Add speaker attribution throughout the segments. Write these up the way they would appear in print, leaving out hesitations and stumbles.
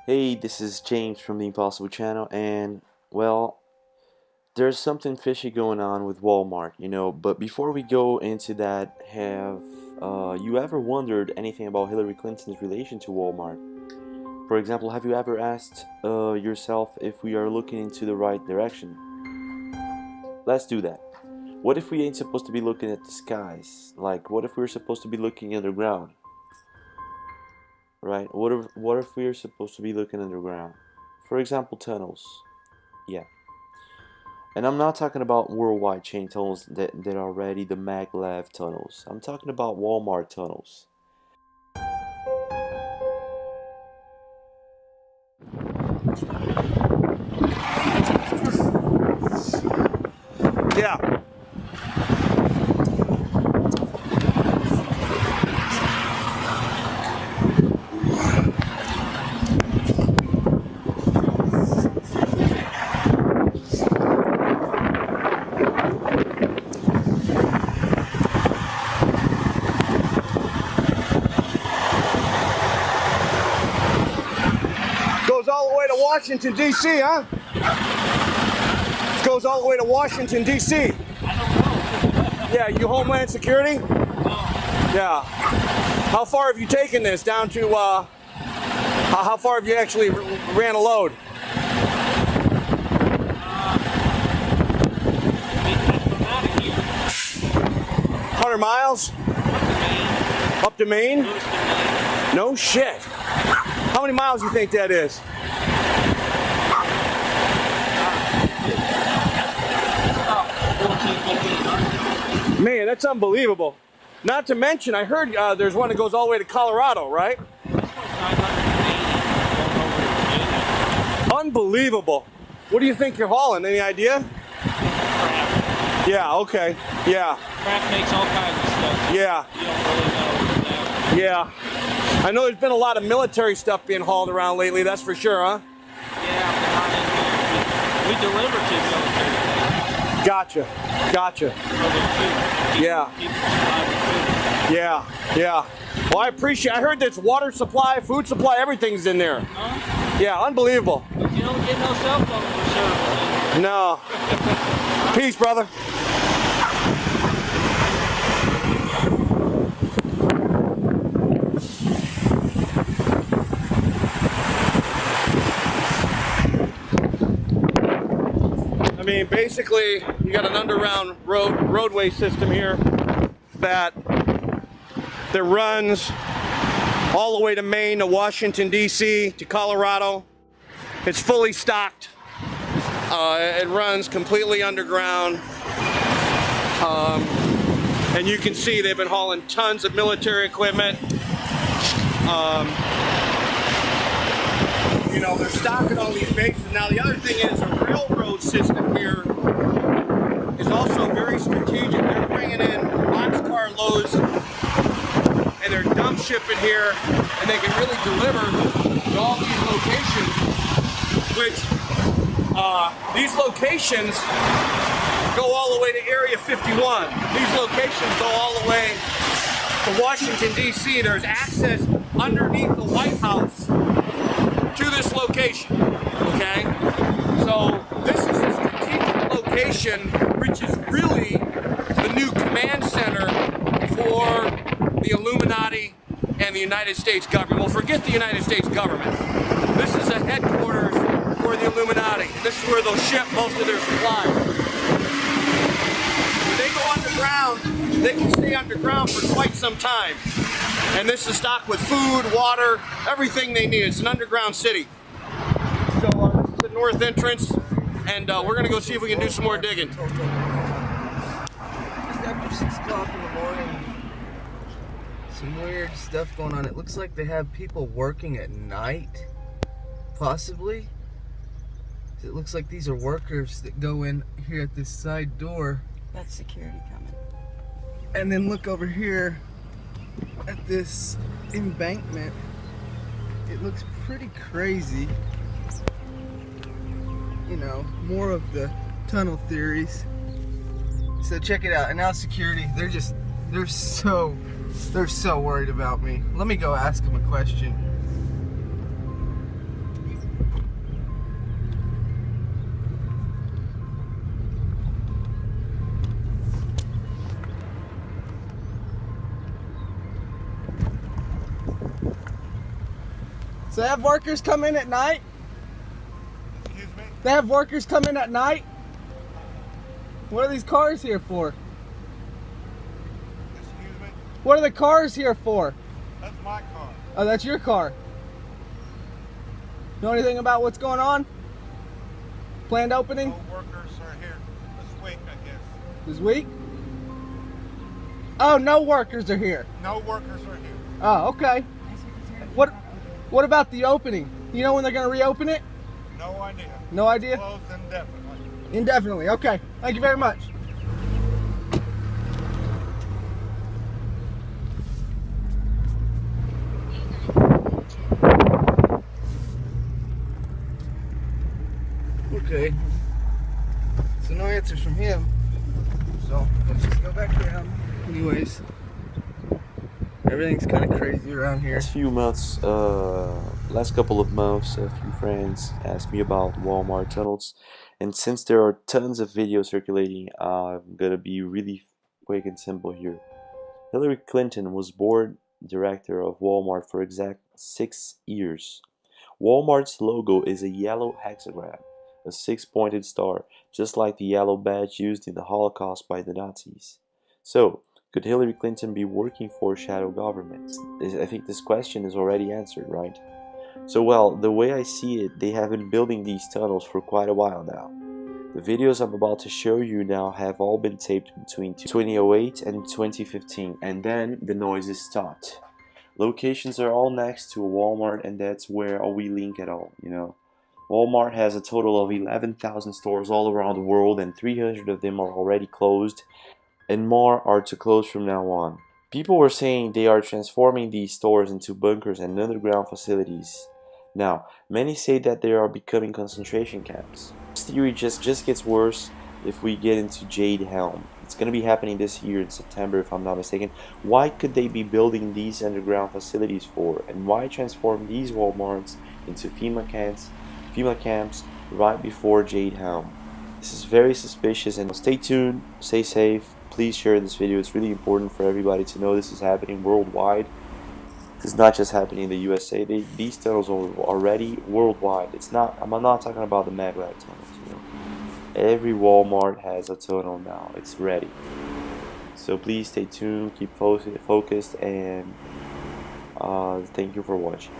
Speaker 1: Hey, this is James from the Impossible channel, and well, there's something fishy going on with Walmart, but before we go into that, have you ever wondered anything about Hillary Clinton's relation to Walmart? For example, have you ever asked yourself if we are looking into the right direction? Let's do that. What if we ain't supposed to be looking at the skies? Like, what if we're supposed to be looking underground? Right? What if we're supposed to be looking underground? For example, tunnels. Yeah. And I'm not talking about worldwide chain tunnels that are already the maglev tunnels. I'm talking about Walmart tunnels.
Speaker 2: Yeah. Goes all the way to Washington, D.C., huh? Goes all the way to Washington, D.C. Yeah, you Homeland Security? Yeah. How far have you taken this down to, how far have you actually ran a load? 100 miles? Up to Maine? No shit. How many miles do you think that is? Man, that's unbelievable. Not to mention, I heard there's one that goes all the way to Colorado, right? Unbelievable. What do you think you're hauling? Any idea?
Speaker 3: Crap.
Speaker 2: Yeah, okay. Yeah.
Speaker 3: Crap makes all kinds of stuff.
Speaker 2: Yeah.
Speaker 3: You don't really know.
Speaker 2: Yeah. I know there's been a lot of military stuff being hauled around lately, that's for sure, huh?
Speaker 3: Yeah, but not in here. We deliver to military bases.
Speaker 2: Gotcha.
Speaker 3: For their food.
Speaker 2: Yeah.
Speaker 3: People survive with food.
Speaker 2: Yeah. Well, I heard there's water supply, food supply, everything's in there.
Speaker 3: Huh?
Speaker 2: Yeah, unbelievable.
Speaker 3: But you don't get no cell phone service.
Speaker 2: No. Peace, brother. I mean, basically, you got an underground roadway system here that runs all the way to Maine, to Washington, D.C., to Colorado. It's fully stocked. It runs completely underground. And you can see they've been hauling tons of military equipment. They're stocking all these bases. Now, the other thing is the railroad system here is also very strategic. They're bringing in boxcar loads and they're dump shipping here, and they can really deliver to all these locations, which these locations go all the way to Area 51. These locations go all the way to Washington, D.C. There's access underneath the White House to this location, okay? So this is a strategic location, which is really the new command center for the Illuminati and the United States government. Well, forget the United States government. This is a headquarters for the Illuminati. This is where they'll ship most of their supplies. When they go underground, they can stay underground for quite some time. And this is stocked with food, water, everything they need. It's an underground city. So this is the north entrance, and we're gonna go see if we can do some more digging.
Speaker 4: Just after 6 o'clock in the morning, some weird stuff going on. It looks like they have people working at night, possibly. It looks like these are workers that go in here at this side door.
Speaker 5: That's security coming.
Speaker 4: And then look over here at this embankment. It looks pretty crazy. More of the tunnel theories. So check it out. And now security, they're so worried about me. Let me go ask them a question. So they have workers come in at night?
Speaker 5: Excuse me?
Speaker 4: They have workers come in at night? What are these cars here for?
Speaker 5: Excuse me?
Speaker 4: What are the cars here for?
Speaker 5: That's my car.
Speaker 4: Oh, that's your car. Know anything about what's going on? Planned opening?
Speaker 5: No workers are here this week, I guess.
Speaker 4: This week? Oh, no workers are here.
Speaker 5: No workers are here.
Speaker 4: Oh, okay. What about the opening? You know when they're going to reopen it?
Speaker 5: No idea.
Speaker 4: No idea?
Speaker 5: Closed indefinitely.
Speaker 4: Indefinitely. Okay. Thank you very much. Okay. So no answers from him. So let's just go back to him. Anyways, everything's kind of crazy around here.
Speaker 1: Last couple of months, a few friends asked me about Walmart tunnels, and since there are tons of videos circulating, I'm gonna be really quick and simple here. Hillary Clinton was board director of Walmart for exact 6 years. Walmart's logo is a yellow hexagram, a 6-pointed star, just like the yellow badge used in the Holocaust by the Nazis. So, could Hillary Clinton be working for a shadow government? I think this question is already answered, right? So, well, the way I see it, they have been building these tunnels for quite a while now. The videos I'm about to show you now have all been taped between 2008 and 2015, and then the noises stopped. Locations are all next to a Walmart, and that's where we link it all, you know. Walmart has a total of 11,000 stores all around the world, and 300 of them are already closed, and more are to close from now on. People were saying they are transforming these stores into bunkers and underground facilities. Now, many say that they are becoming concentration camps. This theory just gets worse if we get into Jade Helm. It's going to be happening this year in September if I'm not mistaken. Why could they be building these underground facilities for? And why transform these Walmarts into FEMA camps right before Jade Helm? This is very suspicious, and stay tuned, stay safe, please share this video. It's really important for everybody to know this is happening worldwide. It's not just happening in the USA. These tunnels are already worldwide. I'm not talking about the maglev tunnels, you know. Every Walmart has a tunnel now. It's ready. So please stay tuned, keep focused, and thank you for watching.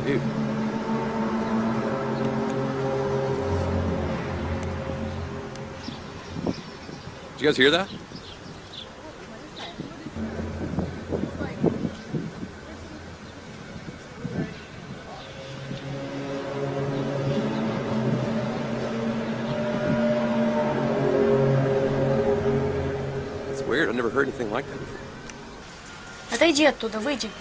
Speaker 6: Dude. Did you guys hear that? It's weird. I've never heard anything like that before.
Speaker 7: Отойди оттуда, выйди.